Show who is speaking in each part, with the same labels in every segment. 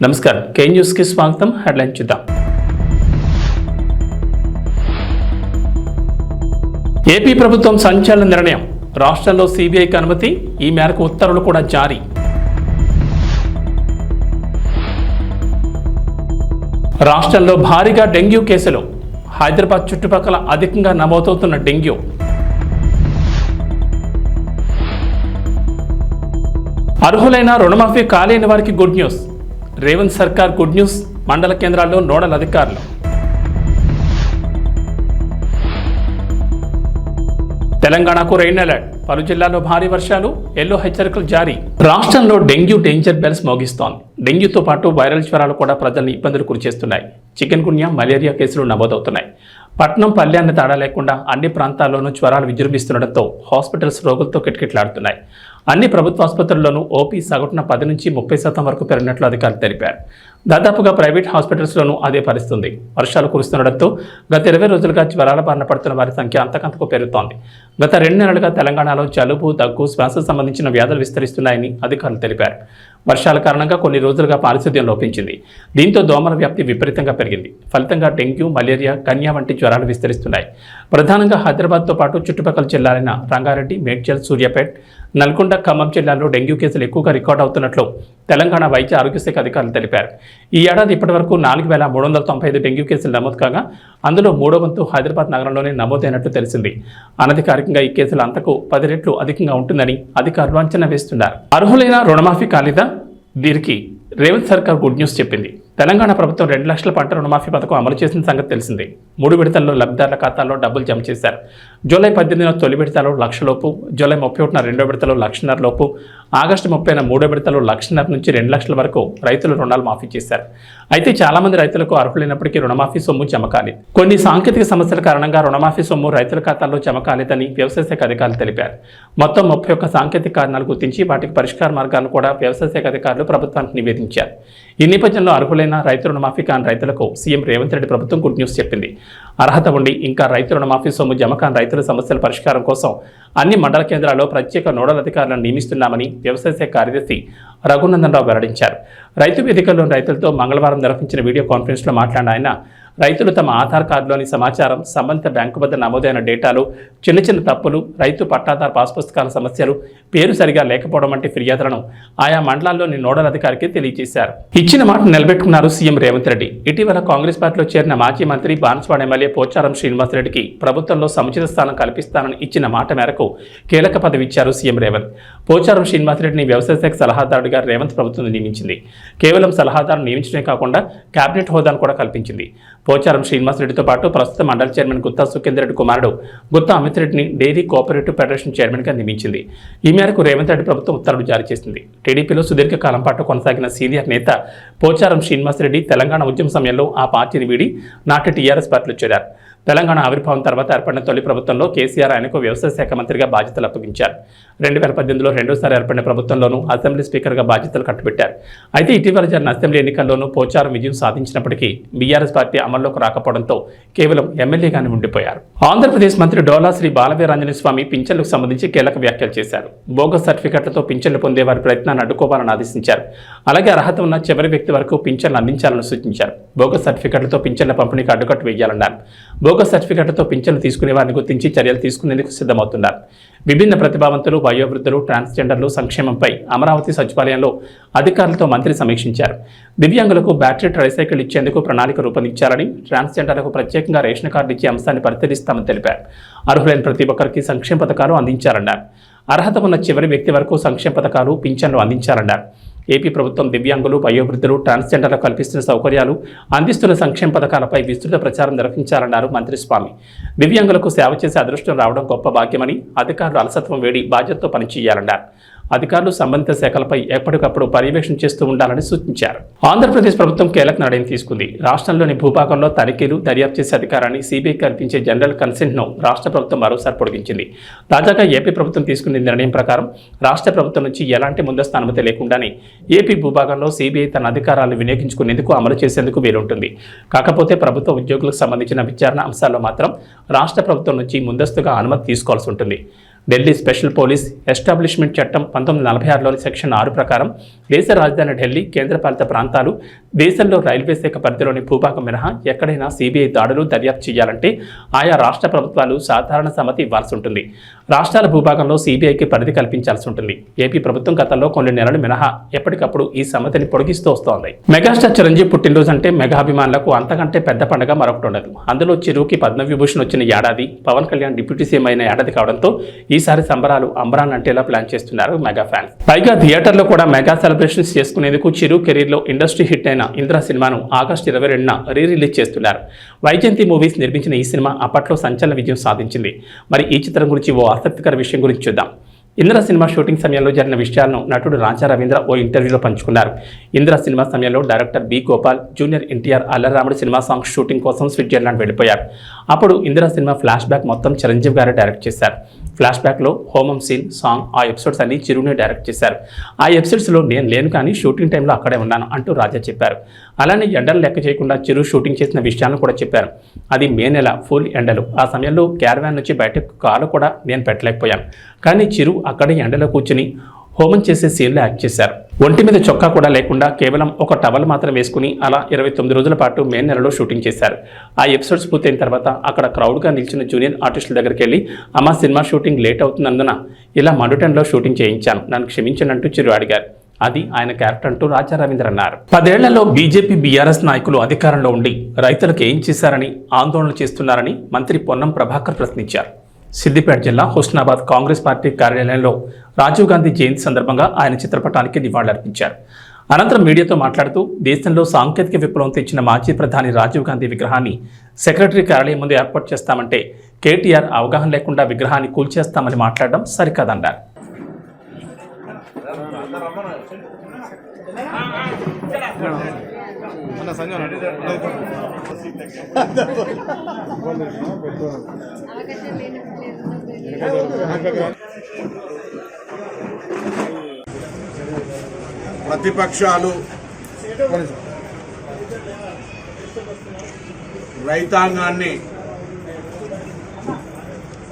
Speaker 1: నమస్కారం కే న్యూస్ కి స్వాగతం. హెడ్లైన్ చూద్దాం. ఏపీ ప్రభుత్వం సంచలన నిర్ణయం. రాష్ట్రంలో సిబిఐకి అనుమతి. ఈ మేరకు ఉత్తర్వులు కూడా జారీ. రాష్ట్రంలో భారీగా డెంగ్యూ కేసులు. హైదరాబాద్ చుట్టుపక్కల అధికంగా నమోదవుతున్న డెంగ్యూ. అర్హులైన రుణమాఫీ కాలేని వారికి గుడ్ న్యూస్. రేవంత్ సర్కార్ గుడ్ న్యూస్. మండల కేంద్రాల్లో నోడల్ అధికారులు. తెలంగాణకు రెయిన్ అలర్ట్. పలు జిల్లాల్లో భారీ వర్షాలు. ఎల్లో హెచ్చరికలు జారీ. రాష్ట్రంలో డెంగ్యూ డేంజర్ బెల్స్ మోగిస్తోంది. డెంగ్యూతో పాటు వైరల్ జ్వరాలు కూడా ప్రజల్ని ఇబ్బందులు గురిచేస్తున్నాయి. చికెన్ గున్యా, మలేరియా కేసులు నమోదవుతున్నాయి. పట్నం పల్లెన్న తేడా లేకుండా అన్ని ప్రాంతాల్లోనూ జ్వరాలు విజృంభిస్తుండటంతో హాస్పిటల్స్ రోగులతో కిటకిటలాడుతున్నాయి. అన్ని ప్రభుత్వ ఆసుపత్రుల్లోనూ ఓపీ సగటున 10 నుంచి 30% వరకు పెరిగినట్లు అధికారులు తెలిపారు. దాదాపుగా ప్రైవేట్ హాస్పిటల్స్లోనూ అదే పరిస్థితుంది. వర్షాలు కురుస్తుండటంతో గత 20 రోజులుగా జ్వరాల బారిన పడుతున్న వారి సంఖ్య అంతకంతకు పెరుగుతోంది. గత 2 నెలలుగా తెలంగాణలో జలుబు, దగ్గు, శ్వాస సంబంధించిన వ్యాధులు విస్తరిస్తున్నాయని అధికారులు తెలిపారు. వర్షాల కారణంగా కొన్ని రోజులుగా పారిశుద్ధ్యం లోపించింది. దీంతో దోమల వ్యాప్తి విపరీతంగా పెరిగింది. ఫలితంగా డెంగ్యూ, మలేరియా, కన్యా వంటి జ్వరాలు విస్తరిస్తున్నాయి. ప్రధానంగా హైదరాబాద్తో పాటు చుట్టుపక్కల జిల్లాలైన రంగారెడ్డి, మేడ్చల్, సూర్యాపేట్, నల్గొండ, ఖమ్మం జిల్లాల్లో డెంగ్యూ కేసులు ఎక్కువగా రికార్డు అవుతున్నట్లు తెలంగాణ వైద్య ఆరోగ్య శాఖ అధికారులు తెలిపారు. ఈ ఏడాది ఇప్పటివరకు 4,395 డెంగ్యూ కేసులు నమోదు కాగా అందులో 3వ వంతు హైదరాబాద్ నగరంలోనే నమోదైనట్లు తెలిసింది. అనధికారికంగా ఈ కేసులు అంతకు 10 రెట్లు అధికంగా ఉంటుందని అధికారులు అంచనా వేస్తున్నారు. అర్హులైన రుణమాఫీ కాలేదా? దీనికి రేవంత్ సర్కార్ గుడ్ న్యూస్ చెప్పింది. తెలంగాణ ప్రభుత్వం 2 లక్షల పంట రుణమాఫీ పథకం అమలు చేసిన సంగతి తెలిసిందే. 3 విడతల్లో లబ్ధిదారుల ఖాతాల్లో డబ్బులు జమ చేశారు. జూలై 18న తొలి విడతలో 1,00,000 లోపు, జూలై 31న 2వ విడతలో 1,50,000 లోపు, ఆగస్టు 30న 3వ విడతలో 1,50,000 నుంచి 2 లక్షల వరకు రైతులు రుణాలు మాఫీ చేశారు. అయితే చాలా మంది రైతులకు అర్హులైనప్పటికీ రుణమాఫీ సొమ్ము జమ కాలేదు. కొన్ని సాంకేతిక సమస్యల కారణంగా రుణమాఫీ సొమ్ము రైతుల ఖాతాల్లో జమ కాలేదని వ్యవసాయ శాఖ అధికారులు తెలిపారు. మొత్తం 31 సాంకేతిక కారణాలు గుర్తించి వాటికి పరిష్కార మార్గాలను కూడా వ్యవసాయ శాఖ అధికారులు ప్రభుత్వానికి నివేదించారు. ఈ నేపథ్యంలో అర్హులైన రైతు రుణమాఫీ కాని రైతులకు సీఎం రేవంత్ రెడ్డి ప్రభుత్వం గుడ్ న్యూస్ చెప్పింది. అర్హత ఉండి ఇంకా రైతు రుణమాఫీ సొమ్ము జమ కాని రైతుల సమస్యల పరిష్కారం కోసం అన్ని మండల కేంద్రాల్లో ప్రత్యేక నోడల్ అధికారులను నియమిస్తున్నామని వ్యవసాయ శాఖ కార్యదర్శి రఘునందన్ రావు వెల్లడించారు. రైతు వేదికల్లోని రైతులతో మంగళవారం నిర్వహించిన వీడియో కాన్ఫరెన్స్లో మాట్లాడిన ఆయన రైతులు తమ ఆధార్ కార్డులోని సమాచారం, సంబంధిత బ్యాంకు వద్ద నమోదైన డేటాలు, చిన్న చిన్న తప్పులు, రైతు పట్టాదారు పాస్ పుస్తకాల సమస్యలు, పేరు సరిగా లేకపోవడం వంటి ఫిర్యాదులను ఆయా మండలాల్లోని నోడల్ అధికారికి తెలియజేశారు. ఇచ్చిన మాట నిలబెట్టుకున్నారు సీఎం రేవంత్ రెడ్డి. ఇటీవల కాంగ్రెస్ పార్టీలో చేరిన మాజీ మంత్రి బాన్స్వాడ ఎమ్మెల్యే పోచారం శ్రీనివాసరెడ్డికి ప్రభుత్వంలో సముచిత స్థానం కల్పిస్తానని ఇచ్చిన మాట మేరకు కీలక పదవి ఇచ్చారు సీఎం రేవంత్. పోచారం శ్రీనివాసరెడ్డిని వ్యవసాయ శాఖ సలహాదారుడిగా రేవంత్ ప్రభుత్వం నియమించింది. కేవలం సలహాదారు నియమించడమే కాకుండా కేబినెట్ హోదాను కూడా కల్పించింది. పోచారం శ్రీనివాసరెడ్డితో పాటు ప్రస్తుత మండలి చైర్మన్ గుత్తా సుఖేందర్ రెడ్డి కుమారుడు గుత్తా అమిత్ రెడ్డిని డైరీ కోఆపరేటివ్ ఫెడరేషన్ చైర్మన్గా నియమించింది. ఈ మేరకు రేవంత్ రెడ్డి ప్రభుత్వం ఉత్తర్వులు జారీ చేసింది. టీడీపీలో సుదీర్ఘకాలం పాటు కొనసాగిన సీనియర్ నేత పోచారం శ్రీనివాసరెడ్డి తెలంగాణ ఉద్యమ సమయంలో ఆ పార్టీని వీడి నాటి టీఆర్ఎస్ పార్టీలో చేరారు. తెలంగాణ ఆవిర్భావం తర్వాత ఏర్పడిన తొలి ప్రభుత్వంలో కేసీఆర్ ఆయనకు వ్యవసాయ శాఖ మంత్రిగా బాధ్యతలు అప్పగించారు. 2018లో రెండోసారి ఏర్పడిన ప్రభుత్వంలోనూ అసెంబ్లీ స్పీకర్గా బాధ్యతలు కట్టుబెట్టారు. అయితే ఇటీవల జరిగిన అసెంబ్లీ ఎన్నికల్లోనూ పోచారం విజయం సాధించినప్పటికీ బీఆర్ఎస్ పార్టీ అమల్లోకి రాకపోవడంతో కేవలం ఎమ్మెల్యేగానే ఉండిపోయారు. ఆంధ్రప్రదేశ్ మంత్రి డోలా శ్రీ బాలవీరాంజనేయ స్వామి పింఛన్లకు సంబంధించి కీలక వ్యాఖ్యలు చేశారు. బోగస్ సర్టిఫికెట్లతో పింఛన్లు పొందే వారి ప్రయత్నాన్ని అడ్డుకోవాలని ఆదేశించారు. అలాగే అర్హత ఉన్న చివరి వ్యక్తి వరకు పింఛన్లు అందించాలని సూచించారు. బోగస్ సర్టిఫికెట్లతో పింఛన్ల పంపిణీకి అడ్డుకట్టు వేయాలన్నారు. బోగస్ సర్టిఫికెట్లతో పింఛన్లు తీసుకునే వారిని గుర్తించి చర్యలు తీసుకునేందుకు సిద్ధమవుతున్నారు. విభిన్న ప్రతిభావంతులు, వయోవృద్ధులు, ట్రాన్స్జెండర్లు సంక్షేమంపై అమరావతి సచివాలయంలో అధికారులతో మంత్రి సమీక్షించారు. దివ్యాంగులకు బ్యాటరీ ట్రైసైకిల్ ఇచ్చేందుకు ప్రణాళిక రూపొందించారని, ట్రాన్స్జెండర్లకు ప్రత్యేకంగా రేషన్ కార్డు ఇచ్చే అంశాన్ని పరిశీలిస్తామని తెలిపారు. అర్హులైన ప్రతి ఒక్కరికి సంక్షేమ పథకాలు అందించారన్నారు. అర్హత ఉన్న చివరి వ్యక్తి వరకు సంక్షేమ పథకాలు, పింఛన్లు అందించారన్నారు. ఏపీ ప్రభుత్వం దివ్యాంగులు, వయోవృద్ధులు, ట్రాన్స్జెండర్లకు కల్పిస్తున్న సౌకర్యాలు, అందిస్తున్న సంక్షేమ పథకాలపై విస్తృత ప్రచారం నిర్వహించాలన్నారు మంత్రి స్వామి. దివ్యాంగులకు సేవ చేసే అదృష్టం రావడం గొప్ప భాగ్యమని, అధికారులు అలసత్వం వేడి బాధ్యతతో పనిచేయాలన్నారు. అధికారులు సంబంధిత శాఖలపై ఎప్పటికప్పుడు పర్యవేక్షణ చేస్తూ ఉండాలని సూచించారు. ఆంధ్రప్రదేశ్ ప్రభుత్వం కీలక నిర్ణయం తీసుకుంది. రాష్ట్రంలోని భూభాగంలో తనిఖీలు, దర్యాప్తు చేసే అధికారాన్ని సిబిఐ కల్పించే జనరల్ కన్సెంట్ను రాష్ట్ర ప్రభుత్వం మరోసారి పొడిగించింది. తాజాగా ఏపీ ప్రభుత్వం తీసుకున్న నిర్ణయం ప్రకారం రాష్ట్ర ప్రభుత్వం నుంచి ఎలాంటి ముందస్తు అనుమతి లేకుండానే ఏపీ భూభాగంలో సిబిఐ తన అధికారాలను వినియోగించుకునేందుకు, అమలు చేసేందుకు వీలుంటుంది. కాకపోతే ప్రభుత్వ ఉద్యోగులకు సంబంధించిన విచారణ అంశాల్లో మాత్రం రాష్ట్ర ప్రభుత్వం నుంచి ముందస్తుగా అనుమతి తీసుకోవాల్సి ఉంటుంది. ఢిల్లీ స్పెషల్ పోలీస్ ఎస్టాబ్లిష్మెంట్ చట్టం 1946లోని సెక్షన్ 6 ప్రకారం దేశ రాజధాని ఢిల్లీ, కేంద్రపాలిత ప్రాంతాలు, దేశంలో రైల్వే శాఖ పరిధిలోని భూభాగం మినహా ఎక్కడైనా సిబిఐ దాడులు దర్యాప్తు చేయాలంటే ఆయా రాష్ట్ర ప్రభుత్వాలు సాధారణ సమ్మతి ఇవ్వాల్సి ఉంటుంది. రాష్ట్రాల భూభాగంలో సిబిఐకి పరిధి కల్పించాల్సి ఉంటుంది. ఏపీ ప్రభుత్వం గతంలో కొన్ని నెలలు మినహా ఎప్పటికప్పుడు ఈ సమ్మతిని పొడిగిస్తూ వస్తోంది. మెగాస్టార్ చిరంజీవి పుట్టినరోజు అంటే మెగా అభిమానులకు అంతకంటే పెద్ద పండుగ మరొకటి ఉండదు. అందులో చిరుకి పద్మవిభూషణ్ వచ్చిన ఏడాది, పవన్ కళ్యాణ్ డిప్యూటీ సీఎం అయిన ఏడాది కావడంతో ఈసారి సంబరాలు అంబరాన్ అంటేలా ప్లాన్ చేస్తున్నారు మెగా ఫ్యాన్స్. పైగా థియేటర్లో కూడా మెగా సెలబ్రేషన్స్ చేసుకునేందుకు చిరు కెరీర్లో ఇండస్ట్రీ హిట్ అయిన ఇంద్ర సినిమాను ఆగస్టు 22న రిలీజ్ చేస్తున్నారు. వైజయంతి మూవీస్ నిర్మించిన ఈ సినిమా అప్పట్లో సంచలన విజయం సాధించింది. మరి ఈ చిత్రం గురించి ఓ ఆసక్తికర విషయం గురించి చూద్దాం. ఇంద్ర సినిమా షూటింగ్ సమయంలో జరిగిన విషయాలను నటుడు రాజా రవీంద్ర ఓ ఇంటర్వ్యూలో పంచుకున్నారు. ఇంద్ర సినిమా సమయంలో director B Gopal, junior NTR Allari Ramudu cinema song shooting కోసం స్విట్జర్లాండ్ వెళ్ళిపోయారు. అప్పుడు ఇంద్ర సినిమా ఫ్లాష్ బ్యాక్ మొత్తం చిరంజీవి గారే డైరెక్ట్ చేశారు. ఫ్లాష్ బ్యాక్లో హోమం సీన్, సాంగ్, ఆ ఎపిసోడ్స్ అన్ని చిరునే డైరెక్ట్ చేశారు. ఆ ఎపిసోడ్స్లో నేను లేను కానీ షూటింగ్ టైంలో అక్కడే ఉన్నాను అంటూ రాజా చెప్పారు. అలానే ఎండలు లెక్క చేయకుండా చిరు షూటింగ్ చేసిన విషయాలను కూడా చెప్పారు. అది మే నెల, ఫుల్ ఎండలు. ఆ సమయంలో క్యారవాన్ నుంచి బయటకు కాలు కూడా నేను పెట్టలేకపోయాను. కానీ చిరు అక్కడే ఎండలో కూర్చుని హోమం చేసే సీన్లో యాక్ట్ చేశారు. ఒంటి మీద చొక్కా కూడా లేకుండా కేవలం ఒక టవల్ మాత్రం వేసుకుని అలా 29 రోజుల పాటు మే నెలలో షూటింగ్ చేశారు. ఆ ఎపిసోడ్స్ పూర్తయిన తర్వాత అక్కడ క్రౌడ్గా నిలిచిన జూనియర్ ఆర్టిస్టుల దగ్గరికి వెళ్ళి అమ్మ సినిమా షూటింగ్ లేట్ అవుతున్నందున ఇలా మండుటెంలో షూటింగ్ చేయించాను, నన్ను క్షమించనంటూ చిరు అడిగారు. అది ఆయన క్యారెక్టర్ అంటూ రాజా రవీంద్ర అన్నారు. 10 ఏళ్లలో బీజేపీ, బీఆర్ఎస్ నాయకులు అధికారంలో ఉండి రైతులకు ఏం చేశారని ఆందోళన చేస్తున్నారని మంత్రి పొన్నం ప్రభాకర్ ప్రశ్నించారు. సిద్దిపేట జిల్లా హుస్నాబాద్ కాంగ్రెస్ పార్టీ కార్యాలయంలో రాజీవ్ గాంధీ జయంతి సందర్భంగా ఆయన చిత్రపటానికి నివాళులర్పించారు. అనంతరం మీడియాతో మాట్లాడుతూ దేశంలో సాంకేతిక విప్లవం తెచ్చిన మాజీ ప్రధాని రాజీవ్ గాంధీ విగ్రహాన్ని సెక్రటరీ కార్యాలయం ముందు ఏర్పాటు చేస్తామంటే కేటీఆర్ అవగాహన లేకుండా విగ్రహాన్ని కూల్చేస్తామని మాట్లాడడం సరికాదన్నారు.
Speaker 2: ప్రతిపక్షాలు రైతాంగాన్ని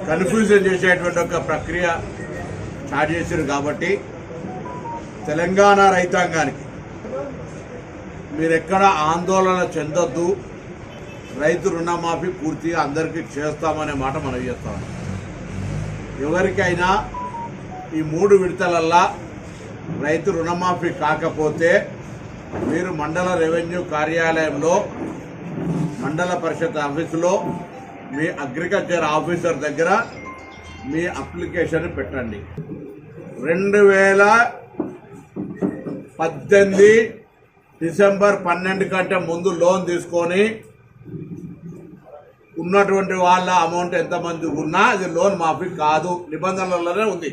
Speaker 2: కన్ఫ్యూజన్ చేసేటువంటి ఒక ప్రక్రియ స్టార్ట్ చేశారు. కాబట్టి తెలంగాణ రైతాంగానికి మీరెక్కడ ఆందోళన చెందొద్దు, రైతు రుణమాఫీ పూర్తిగా అందరికీ చేస్తామనే మాట మనం చేస్తాం. ఎవరికైనా ఈ 3 విడతలల్లా రైతు రుణమాఫీ కాకపోతే మీరు మండల రెవెన్యూ కార్యాలయంలో, మండల పరిషత్ ఆఫీసులో, మీ అగ్రికల్చర్ ఆఫీసర్ దగ్గర మీ అప్లికేషన్ పెట్టండి. 2018 డిసెంబర్ 12 కంటే ముందు లోన్ తీసుకొని ఉన్నటువంటి వాళ్ళ అమౌంట్ ఎంతమంది ఉన్నా అది లోన్ మాఫీ కాదు, నిబంధనలలోనే ఉంది.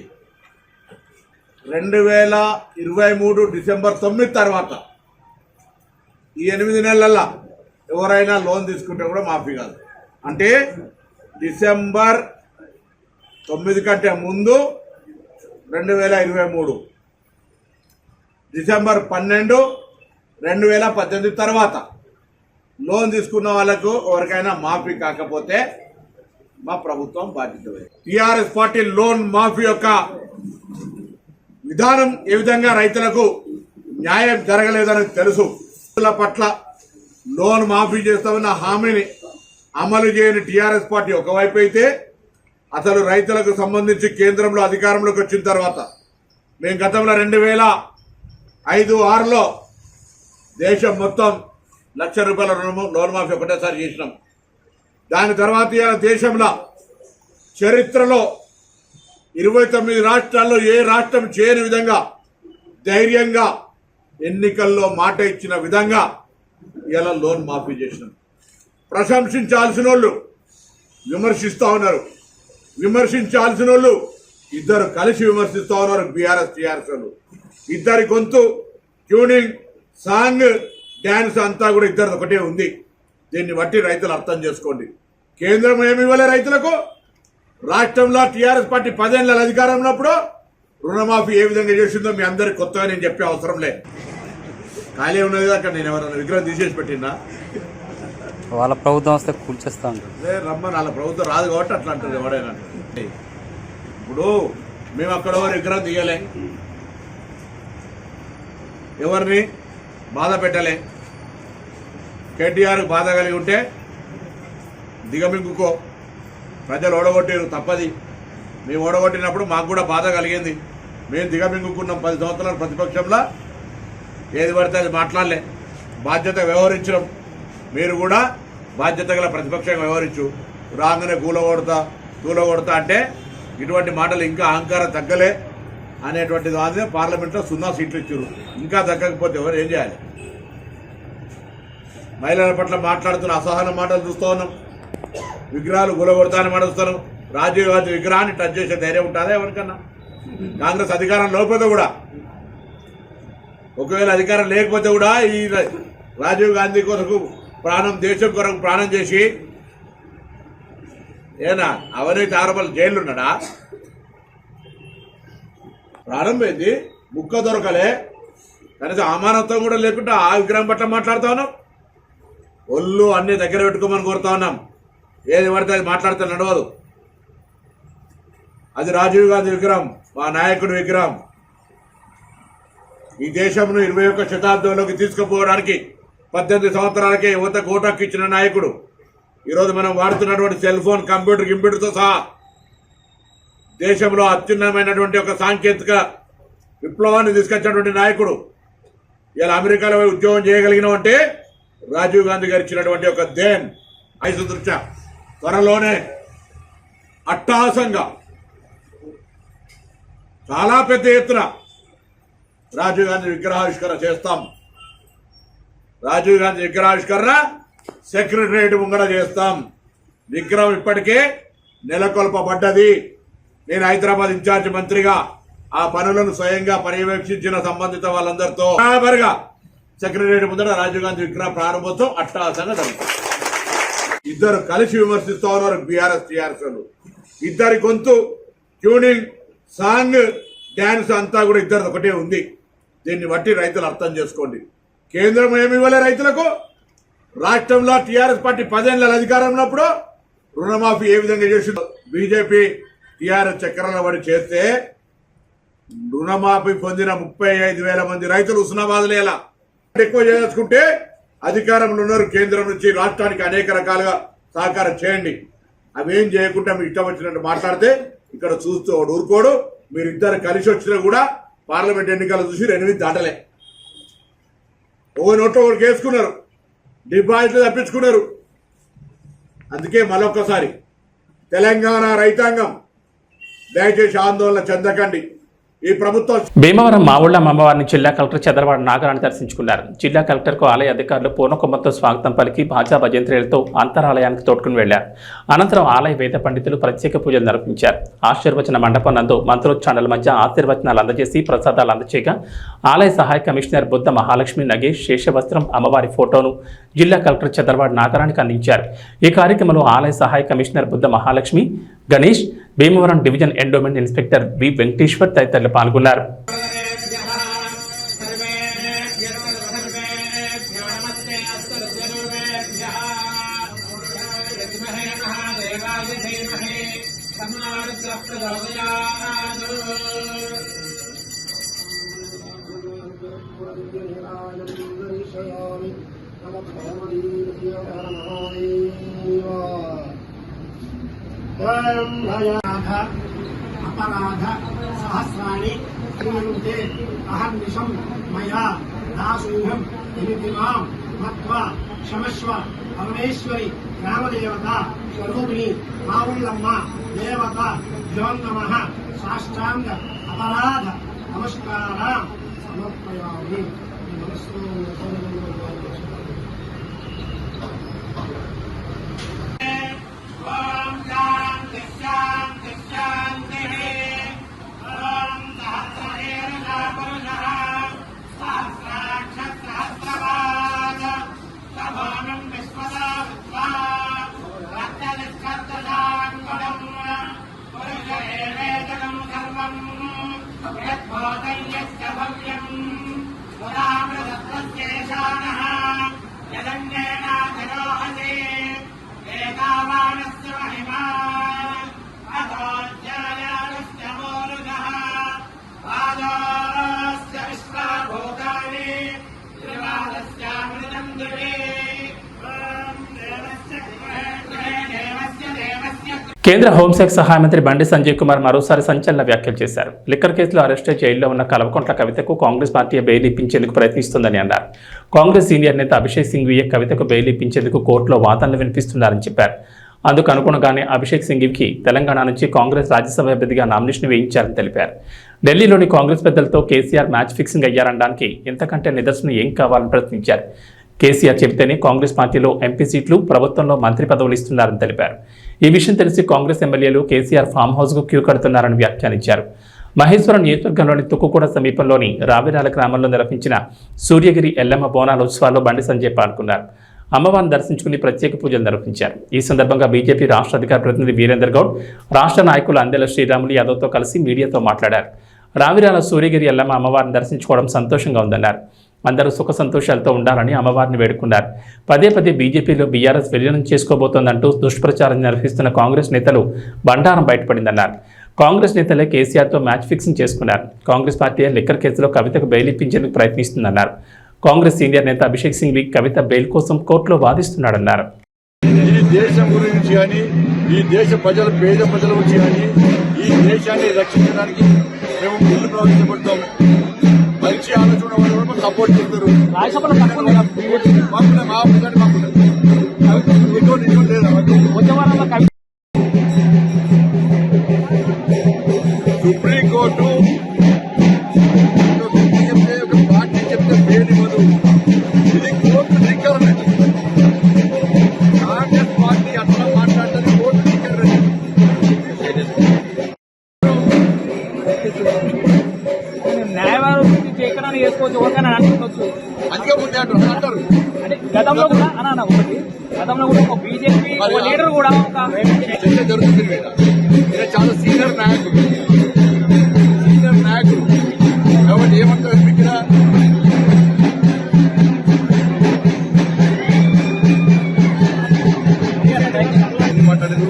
Speaker 2: 2023 డిసెంబర్ 9 తర్వాత ఈ 8 నెలల్లో ఎవరైనా లోన్ తీసుకుంటే కూడా మాఫీ కాదు. అంటే డిసెంబర్ 9 కంటే ముందు 2023, డిసెంబర్ 12 2018 తర్వాత లోన్ తీసుకున్న వాళ్ళకు ఎవరికైనా మాఫీ కాకపోతే మా ప్రభుత్వం బాధ్యత. టీఆర్ఎస్ పార్టీ లోన్ మాఫీ యొక్క విధానం ఏ విధంగా రైతులకు న్యాయం జరగలేదని తెలుసు. రైతుల పట్ల లోన్ మాఫీ చేస్తామన్న హామీని అమలు చేయని టీఆర్ఎస్ పార్టీ ఒకవైపు అయితే, అసలు రైతులకు సంబంధించి కేంద్రంలో అధికారంలోకి వచ్చిన తర్వాత మేము గతంలో 2005-6లో దేశం మొత్తం ₹1,00,000 లోన్ మాఫీ ఒకటేసారి చేసినాం. దాని తర్వాత దేశంలో చరిత్రలో 29 రాష్ట్రాల్లో ఏ రాష్ట్రం చేయని విధంగా ధైర్యంగా ఎన్నికల్లో మాట ఇచ్చిన విధంగా ఇలా లోన్ మాఫీ చేసినాం. ప్రశంసించాల్సిన వాళ్ళు విమర్శిస్తూ ఉన్నారు, విమర్శించాల్సిన వాళ్ళు ఇద్దరు కలిసి విమర్శిస్తూ ఉన్నారు. బీఆర్ఎస్ టీఆర్ఎస్ వాళ్ళు ఇద్దరి గొంతు, ట్యూనింగ్, సాంగ్, డ్యాన్స్ అంతా కూడా ఇద్దరు ఒకటే ఉంది. దీన్ని బట్టి రైతులు అర్థం చేసుకోండి. కేంద్రం ఏమి ఇవ్వలే రైతులకు. రాష్ట్రంలో టీఆర్ఎస్ పార్టీ 10 ఏళ్ళ అధికారంలో ఉన్నప్పుడు రుణమాఫీ ఏ విధంగా చేసిందో మీ అందరికి కొత్తగా నేను చెప్పే అవసరం లే. ఖాళీ ఉన్నది అక్కడ నేను ఎవరైనా విగ్రహం తీసేసి పెట్టినా
Speaker 3: వాళ్ళ ప్రభుత్వం వస్తే కూల్చేస్తా
Speaker 2: రమ్మని వాళ్ళ ప్రభుత్వం రాదు కాబట్టి అట్లా అంటారు ఎవడైనా. ఇప్పుడు మేము అక్కడ విగ్రహం దిగలే, ఎవరిని బాధ పెట్టలే. కేటీఆర్ బాధ కలిగి ఉంటే దిగమింగుకో, ప్రజలు ఓడగొట్టారు తప్పది. మేము ఓడగొట్టినప్పుడు మాకు కూడా బాధ కలిగింది. మేము దిగమింగుకున్నాం 10 సంవత్సరాల ప్రతిపక్షంలో, ఏది పడితే అది మాట్లాడలే, బాధ్యత వ్యవహరించడం. మీరు కూడా బాధ్యత గల ప్రతిపక్షంగా వ్యవహరించు. రాగానే కూలగొడతా అంటే ఇటువంటి మాటలు ఇంకా అహంకారం తగ్గలే అనేటువంటి దాని పార్లమెంట్లో 0 సీట్లు ఇచ్చారు. ఇంకా తగ్గకపోతే ఎవరు ఏం చేయాలి? మహిళల పట్ల మాట్లాడుతున్న అసహన మాటలు చూస్తూ ఉన్నాం. విగ్రహాలు కూలగొడతానని మాట్లాడుతున్నాం. రాజీవ్ గాంధీ విగ్రహాన్ని టచ్ చేసే ధైర్యం ఉంటుందా ఎవరికన్నా? కాంగ్రెస్ అధికారం లేకపోతే కూడా, ఒకవేళ అధికారం లేకపోతే కూడా ఈ రాజీవ్ గాంధీ కొరకు దేశం కొరకు ప్రాణం చేసి ఏనా అవినీతి ఆరోపణలు జైలు ఉన్నాడా? ప్రాణం పోయింది, ముక్క దొరకలే, కనీసం అమానత్వం కూడా లేకుండా ఆ విగ్రహం పట్ల మాట్లాడుతా ఉన్నాం. ఒళ్ళు అన్ని దగ్గర పెట్టుకోమని కోరుతా ఉన్నాం. ఏది పడితే అది మాట్లాడితే నడవదు. అది రాజీవ్ గాంధీ విగ్రహం, మా నాయకుడి విగ్రహం. ఈ దేశంను 21వ శతాబ్దంలోకి తీసుకుపోవడానికి 18 సంవత్సరాలకే యువతకు ఓటు హక్కు ఇచ్చిన నాయకుడు. ఈరోజు మనం వాడుతున్నటువంటి సెల్ ఫోన్, కంప్యూటర్తో సహా దేశంలో అత్యున్నతమైనటువంటి ఒక సాంకేతిక విప్లవాన్ని తీసుకొచ్చినటువంటి నాయకుడు. ఇలా అమెరికాలో ఉద్యోగం చేయగలిగినాం అంటే రాజీవ్ గాంధీ గారు ఇచ్చినటువంటి ఒక దేన్ ఐసు దృష్ట్యా త్వరలోనే అట్టహాసంగా చాలా పెద్ద ఎత్తున రాజీవ్ గాంధీ విగ్రహావిష్కరణ చేస్తాం. రాజీవ్ గాంధీ విగ్రహావిష్కరణ సెక్రటరియట్ ముంగడ చేస్తాం. విగ్రహం ఇప్పటికే నెలకొల్పబడ్డది. నేను హైదరాబాద్ ఇన్ఛార్జ్ మంత్రిగా ఆ పనులను స్వయంగా పర్యవేక్షించిన సంబంధిత వాళ్ళందరితో బరాబర్గా సెక్రటరియట్ ముందర రాజీవ్ గాంధీ విగ్రహ ప్రారంభోత్సవం అట్టహాసంగా జరుగుతుంది. ఇద్దరు కలిసి విమర్శిస్తూ ఉన్నారు బీఆర్ఎస్ టీఆర్ఎస్. ఇద్దరి గొంతు, ట్యూనింగ్, సాంగ్, డ్యాన్స్ అంతా కూడా ఇద్దరు ఒకటే ఉంది. దీన్ని బట్టి రైతులు అర్థం చేసుకోండి. కేంద్రం ఏమి ఇవ్వలే రైతులకు. రాష్ట్రంలో టీఆర్ఎస్ పార్టీ 10 ఏళ్ళ అధికారం ఉన్నప్పుడు రుణమాఫీ ఏ విధంగా చేసిందో బీజేపీ టీఆర్ఎస్ చక్రాల పడి చేస్తే రుణమాఫీ పొందిన 35,000 మంది రైతులు హుస్నాబాద్లో ఎలా ఎక్కువ చేసుకుంటే అధికారంలో ఉన్నారు. కేంద్రం నుంచి రాష్ట్రానికి అనేక రకాలుగా సహకారం చేయండి. అవేం చేయకుండా మీకు ఇష్టం వచ్చినట్టు మాట్లాడితే ఇక్కడ చూస్తూ ఊరుకోడు. మీరు ఇద్దరు కలిసి వచ్చినా కూడా పార్లమెంట్ ఎన్నికలు చూసి 8 దాటలే. ఓ నోట్లో ఒకటి వేసుకున్నారు, డిపాజిట్లు తప్పించుకున్నారు. అందుకే మరొకసారి తెలంగాణ రైతాంగం దయచేసి ఆందోళన చెందకండి. ఈ ప్రభుత్వం
Speaker 1: భీమవరం మావుళ్ల అమ్మవారిని జిల్లా కలెక్టర్ చంద్రబాబు నాగరాణి దర్శించుకున్నారు. జిల్లా కలెక్టర్కు ఆలయ అధికారులు పూర్ణకుంభంతో స్వాగతం పలికి భాజా భజంత్రీలతో అంతరాలయానికి తోడ్కొని వెళ్లారు. అనంతరం ఆలయ వేద పండితులు ప్రత్యేక పూజలు నిర్వహించారు. ఆశీర్వచన మండపం నందు మంత్రోచ్చారణల మధ్య ఆశీర్వచనాలు అందజేసి ప్రసాదాలు అందచేయగా ఆలయ సహాయ కమిషనర్ బుద్ధ మహాలక్ష్మి నగేష్ శేషవస్త్రం అమ్మవారి ఫోటోను జిల్లా కలెక్టర్ చంద్రబాబు నాగరానికి అందించారు. ఈ కార్యక్రమంలో ఆలయ సహాయ commissioner Buddha Mahalakshmi, Ganesh, Bhimavaram division endowment inspector వి వెంకటేశ్వర్ తదితరులు పాల్గొన్నారు.
Speaker 4: अपराध सहस्राणि क्रियन्ते अहर्निशं मया दासूहं इति मां मत्वा क्षमस्व परमेश्वरि ग्रामदेवता स्वरूपिणी माउल्लम्म देवता ज्योन्नमः साष्टांग अपराध नमस्कारां समर्पयामि.
Speaker 5: ఏకావానస్య మహిమా అథోజ్యాయానస్య
Speaker 1: కేంద్ర హోంశాఖ సహాయ మంత్రి బండి సంజయ్ కుమార్ మరోసారి సంచలన వ్యాఖ్యలు చేశారు. లిక్కర్ కేసులో అరెస్టై జైల్లో ఉన్న కల్వకుంట్ల కవితకు కాంగ్రెస్ పార్టీ బెయిల్ ఇప్పించేందుకు ప్రయత్నిస్తోందని అన్నారు. కాంగ్రెస్ సీనియర్ నేత అభిషేక్ సింఘ్వీ కవితకు బెయిల్ ఇప్పించేందుకు కోర్టులో వాదనలు వినిపిస్తున్నారని చెప్పారు. అందుకు అనుగుణంగానే అభిషేక్ సింఘ్వీకి తెలంగాణ నుంచి కాంగ్రెస్ రాజ్యసభ అభ్యర్థిగా నామినేషన్ వేయించారని తెలిపారు. ఢిల్లీలోని కాంగ్రెస్ పెద్దలతో కేసీఆర్ మ్యాచ్ ఫిక్సింగ్ అయ్యారనడానికి ఇంతకంటే నిదర్శనం ఏం కావాలని ప్రశ్నించారు. కేసీఆర్ చెబితేనే కాంగ్రెస్ పార్టీలో ఎంపీ సీట్లు, ప్రభుత్వంలో మంత్రి పదవులు ఇస్తున్నారని తెలిపారు. ఈ విషయం తెలిసి కాంగ్రెస్ ఎమ్మెల్యేలు కేసీఆర్ ఫామ్ హౌస్కు క్యూ కడుతున్నారని వ్యాఖ్యానించారు. మహేశ్వరం నియోజకవర్గంలోని తుక్కుగూడ సమీపంలోని రావిరాల గ్రామంలో నిర్వహించిన సూర్యగిరి ఎల్లమ్మ బోనాల ఉత్సవాల్లో బండి సంజయ్ పాల్గొన్నారు. అమ్మవారిని దర్శించుకుని ప్రత్యేక పూజలు నిర్వహించారు. ఈ సందర్భంగా బీజేపీ రాష్ట్ర అధికార ప్రతినిధి వీరేందర్ గౌడ్, రాష్ట్ర నాయకులు అందెల శ్రీరాములు యాదవ్తో కలిసి మీడియాతో మాట్లాడారు. రావిరాల సూర్యగిరి ఎల్లమ్మ అమ్మవారిని దర్శించుకోవడం సంతోషంగా ఉందన్నారు. అందరూ సుఖ సంతోషాలతో ఉండాలని అమ్మవారిని వేడుకున్నారు. పదే పదే బీజేపీలో బీఆర్ఎస్ విలీనం చేసుకోబోతోందంటూ దుష్ప్రచారం నిర్వహిస్తున్న కాంగ్రెస్ నేతలు బండారం బయటపడిందన్నారు. కాంగ్రెస్ నేతలే కేసీఆర్తో మ్యాచ్ ఫిక్సింగ్ చేసుకున్నారు. కాంగ్రెస్ పార్టీ లిక్కర్ కేసులో కవితకు బెయిల్ ఇప్పించేందుకు ప్రయత్నిస్తుందన్నారు. కాంగ్రెస్ సీనియర్ నేత అభిషేక్ సింఘ్వీ కవిత బెయిల్ కోసం కోర్టులో వాదిస్తున్నాడన్నారు.
Speaker 5: ఈ దేశం గురించి కానీ, ఈ దేశ పేద ప్రజల గురించి కానీ, ఈ దేశాన్ని రక్షించడానికి మేము ముందు ప్రవర్తించబడతాం. మంచి ఆలోచన వాళ్ళు సపోర్ట్ చేస్తారు. సుప్రీంకోర్టు చెప్తే ఒక పార్టీ చెప్తే బెయిల్ ఇవ్వదు. ఇది కోర్టు ధిక్కరణ. కాంగ్రెస్ పార్టీ అట్లా మాట్లాడుతుంది, కోర్టు ధిక్కరణ.
Speaker 6: న్యాయవాదం చేయకడానికి చేసుకోవచ్చు, ఎవరికైనా అనుకోవచ్చు.
Speaker 5: అందుకే ముందే అంటారు.
Speaker 6: అంటే గతంలో కూడా అన్న ఒకటి, గతంలో కూడా ఒక బీజేపీ లీడర్ కూడా ఒక
Speaker 5: చర్చ జరుగుతుంది. మీద చాలా సీనియర్ నాయకుడు కాబట్టి ఏమంటారు ఇక్కడ మాట్లాడదు.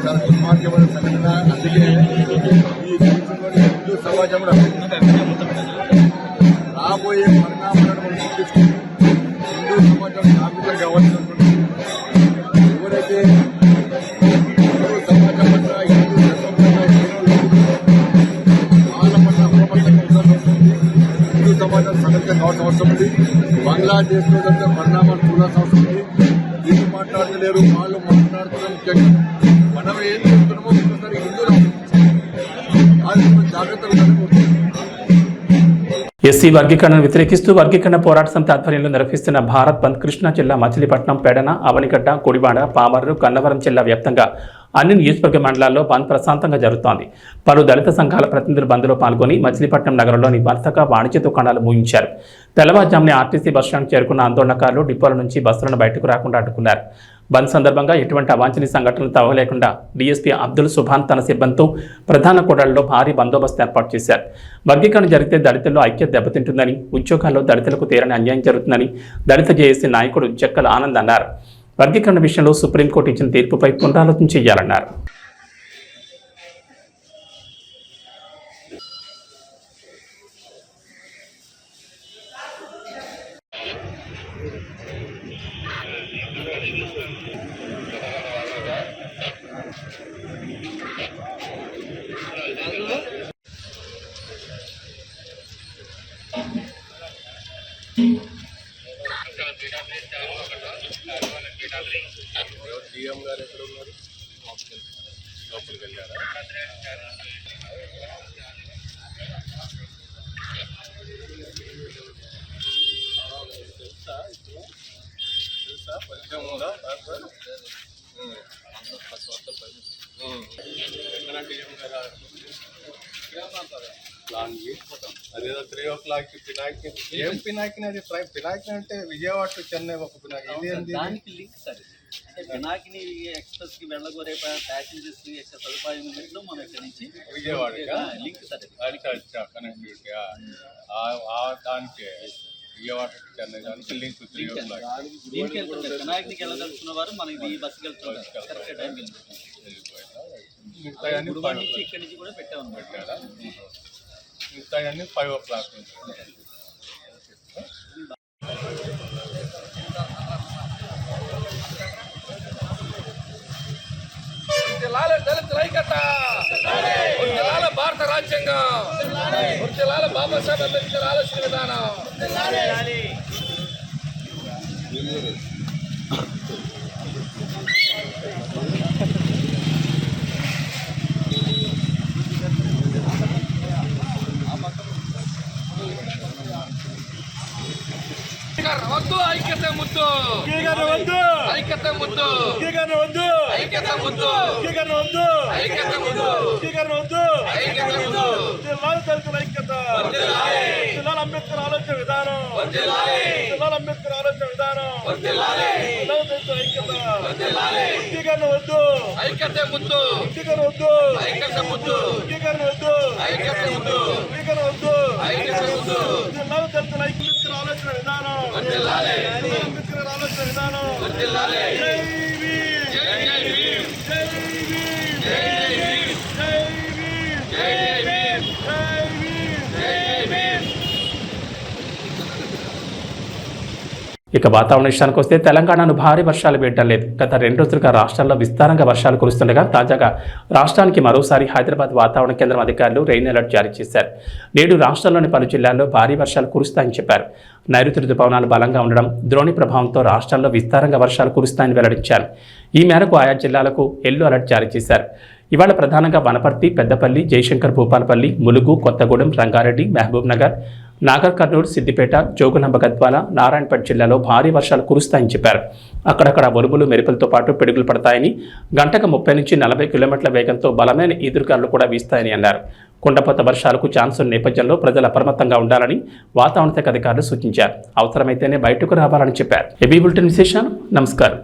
Speaker 5: చాలా దుర్మార్గమైన సంఘటన. అందుకే ఈ దేశంలోని హిందూ సమాజంలో రాబోయే పరిణామాలను మనం గుర్తిస్తుంది. హిందూ సమాజం జాగ్రత్త కావాల్సి ఎవరైతే హిందూ సమాజం పట్ల, హిందూ ధర్మం వాళ్ళ పట్ల అప్రమత్తంగా ఉండాల్సి వస్తుంది. హిందూ సమాజం సంఘటన కావాల్సిన అవసరం ఉంది. బంగ్లాదేశ్లో జరిగిన పరిణామాలు చూడాల్సిన అవసరం ఉంది. వీళ్ళు మాట్లాడలేరు, వాళ్ళు మాట్లాడుతున్నారు. ముఖ్యంగా మనం ఏం చేస్తున్నామో ఒకసారి హిందువులు జాగ్రత్తగా ఉండాలి.
Speaker 1: ఎస్సీ వర్గీకరణను వ్యతిరేకిస్తూ వర్గీకరణ పోరాట సమితి ఆధ్వర్యంలో నిర్వహిస్తున్న భారత్ బంద్ కృష్ణా జిల్లా మచిలీపట్నం, పెడన, అవనిగడ్డ, కొడివాడ, పామర్రు, గన్నవరం జిల్లా వ్యాప్తంగా అన్ని నియోజకవర్గ మండలాల్లో బంద్ ప్రశాంతంగా జరుగుతోంది. పలు దళిత సంఘాల ప్రతినిధులు బంద్లో పాల్గొని మచిలీపట్నం నగరంలోని వర్తక, వాణిజ్య దుకాణాలు మూయించారు. తెల్లవారుజామునే ఆర్టీసీ బస్టాండ్ చేరుకున్న ఆందోళనకారులు డిపోల నుంచి బస్సులను బయటకు రాకుండా అడ్డుకున్నారు. బంద్ సందర్భంగా ఎటువంటి అవాంఛనీయ సంఘటనలు తవ్వలేకుండా డీఎస్పీ అబ్దుల్ సుభాన్ తన సిబ్బందితో ప్రధాన కూడళ్లలో భారీ బందోబస్తు ఏర్పాటు చేశారు. వర్గీకరణ జరిగితే దళితుల్లో ఐక్యత దెబ్బతింటుందని, ఉద్యోగాల్లో దళితులకు తీరని అన్యాయం జరుగుతుందని దళిత జేఏసీ నాయకుడు జక్కల ఆనంద్ అన్నారు. వర్గీకరణ విషయంలో సుప్రీంకోర్టు ఇచ్చిన తీర్పుపై పునరాలోచన చేయాలన్నారు.
Speaker 5: సీఎం గారు ఎక్కడ ఉన్నారు? లోపలికి వెళ్ళారా? తెలుసా పరిచయం ఉందా? ప్లాన్ చేసిపోతాం. అదేదో 3 o'clock పినాకి. ఏం పినాకిని? అది పినాకిని అంటే విజయవాడ టు చెన్నై ఒక పినాకి. ఇది
Speaker 7: దానికి లింక్ సార్. అంటే పినాకిని ఎక్స్ప్రెస్ కి వెళ్ళగోరే ప్యాసింజర్స్ యొక్క సదుపాయం నిమిత్తం మనం ఇక్కడ నుంచి
Speaker 5: విజయవాడ
Speaker 7: లింక్ సార్.
Speaker 5: కనెక్టివిటీ దానికి విజయవాడ టు చెన్నై దానికి లింక్ 3 o'clock.
Speaker 7: దీనికి వెళ్తుంటారు. పినాకినికి వెళ్ళదలుచుకున్న వారు మనకి ఈ బస్సుకి వెళ్తుంటారు. కరెక్ట్ టైంకి గుడివాడ నుంచి ఇక్కడి నుంచి కూడా పెట్టామని
Speaker 5: పెట్టారా? మిగతాయన్నీ 5 o'clock నుంచి.
Speaker 2: జిల్లాలో
Speaker 8: దళితుల ఐక్యత వర్ధిల్లాల భారత రాజ్యాంగం వర్ధిల్లాల బాబాసాహెబ్ అంబేద్కర్ ఆలోచన విధానం వద్దు ఐక్యత ముద్దు ఐక్యత ముద్దు ఐక్యత ముద్దు ఐక్యత ముద్దు ఐక్యత ముద్దు
Speaker 5: అంబేద్కర్ ఆలోచన విధానం అంబేద్కర్ ఆలోచన విధానం వద్దు
Speaker 8: ఐక్యత ముద్దు
Speaker 5: వద్దు
Speaker 8: ఐక్యత ముద్దు
Speaker 5: వద్దు
Speaker 8: ఐక్యత ముద్దు
Speaker 5: వద్దు
Speaker 8: ఐక్యత ముద్దు
Speaker 5: దళితుల ఐక్యత ఆలోచన విధానం అంబేద్కర్ ఆలోచన విధానం జై భీమ్
Speaker 8: జై భీమ్
Speaker 5: జై భీమ్
Speaker 8: జై భీమ్
Speaker 5: జై భీమ్
Speaker 8: జై భీమ్
Speaker 5: జై భీమ్
Speaker 8: జై భీమ్
Speaker 1: ఇక వాతావరణ విషయానికి వస్తే తెలంగాణను భారీ వర్షాలు వేయటం లేదు. గత 2 రోజులుగా రాష్ట్రంలో విస్తారంగా వర్షాలు కురుస్తుండగా తాజాగా రాష్ట్రానికి మరోసారి హైదరాబాద్ వాతావరణ కేంద్రం అధికారులు రెయిన్ అలర్ట్ జారీ చేశారు. నేడు రాష్ట్రంలోని పలు జిల్లాల్లో భారీ వర్షాలు కురుస్తాయని చెప్పారు. నైరుతి రుతుపవనాలు బలంగా ఉండడం, ద్రోణి ప్రభావంతో రాష్ట్రంలో విస్తారంగా వర్షాలు కురుస్తాయని వెల్లడించారు. ఈ మేరకు ఆయా జిల్లాలకు ఎల్లో అలర్ట్ జారీ చేశారు. ఇవాళ ప్రధానంగా వనపర్తి, పెద్దపల్లి, జయశంకర్, భూపాలపల్లి, ములుగు, కొత్తగూడెం, రంగారెడ్డి, మహబూబ్ నగర్, నాగర్ కర్నూలు, సిద్దిపేట, జోగులాంబ గద్వాల, నారాయణపేట జిల్లాలో భారీ వర్షాలు కురుస్తాయని చెప్పారు. అక్కడక్కడ ఉరుములు, మెరుపులతో పాటు పిడుగులు పడతాయని, గంటకు 30 నుంచి 40 కిలోమీటర్ల వేగంతో బలమైన ఈదురుగాలులు కూడా వీస్తాయని అన్నారు. కుండపోత వర్షాలకు ఛాన్స్ ఉన్న నేపథ్యంలో ప్రజలు అప్రమత్తంగా ఉండాలని వాతావరణ శాఖ అధికారులు సూచించారు. అవసరమైతేనే బయటకు రావాలని చెప్పారు. ఏబీ బులెటిన్ విశేషాలు. నమస్కారం.